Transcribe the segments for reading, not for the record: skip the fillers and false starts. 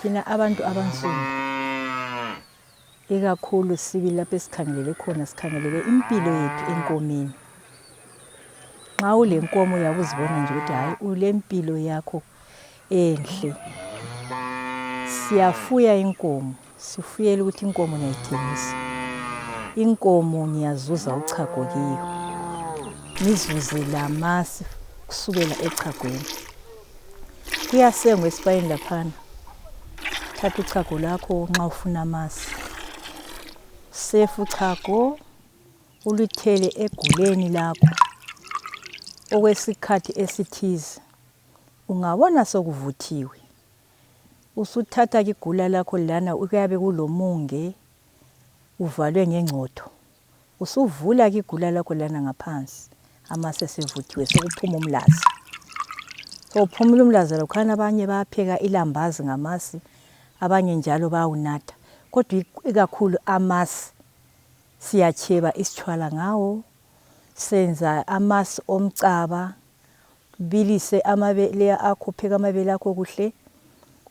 thina abantu abansundu ikakhulu sibili lapho esikhangelele khona, sikhangelele impilo yethu enkomeni. Nxa ulenkomo uyabe uzibona nje ukuthi hayi ulempilo yakho enhle. Siyafuya inkomo, sifuyela ukuthi inkomo ngiyayithengisa. Inkomo ngiyazuza uchago kiyo, ngizuze lamasi kusukela echagweni. Kuyasengwa esibayeni laphana, thatha uchago lakho nxa ufuna amasi. Sefa uchago uluthele eguleni lakho okwesikhathi esithize. Ungabona sokuvuthiwe, usuthatha igula lakho lana kuyabe kulomunge uvalwe ngengcotho. Usuvula igula lakho lana ngaphansi, amasi esevuthiwe sokuphuma umlaza. Sokuphumula umlaza lokhana abanye bayapheka ilambazi ngamasi, abanye njalo bayawunatha. Kodwa ikakhulu amasi siyatsheba isitshwala ngawo, senza amasi omcaba, bilise amabele akho, pheka amabele akho kuhle,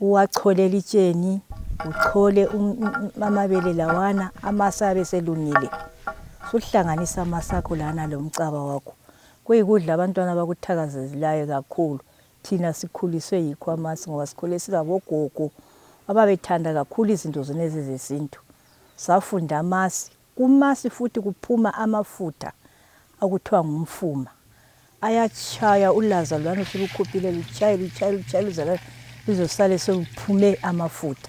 uwachole litsheni, uchole amabele lawana, amasi abe selungile. Suhlanganisa amasi akho lana lomcaba wakho. Kuyikudla abantwana bakuthakazelelayo kakhulu. Thina sikhuliswe yikho amasi ngoba sikhule silabogogo ababethanda kakhulu izinto zonezi zesintu. Safunda amasi. Kumasi futhi kuphuma amafutha akuthiwa ngumfuma. Ayatshaya ulaza lwana usulukhuphile, lutshaye luze luzosale seluphume amafutha.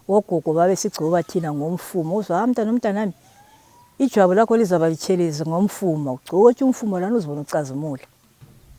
Ogogo babesigcoba thina ngomfuma. Uzwa mntanami, ijwabu lakho lizaba litshelezi ngomfuma. Ugcotshe umfuma lana uzibone ucazimula.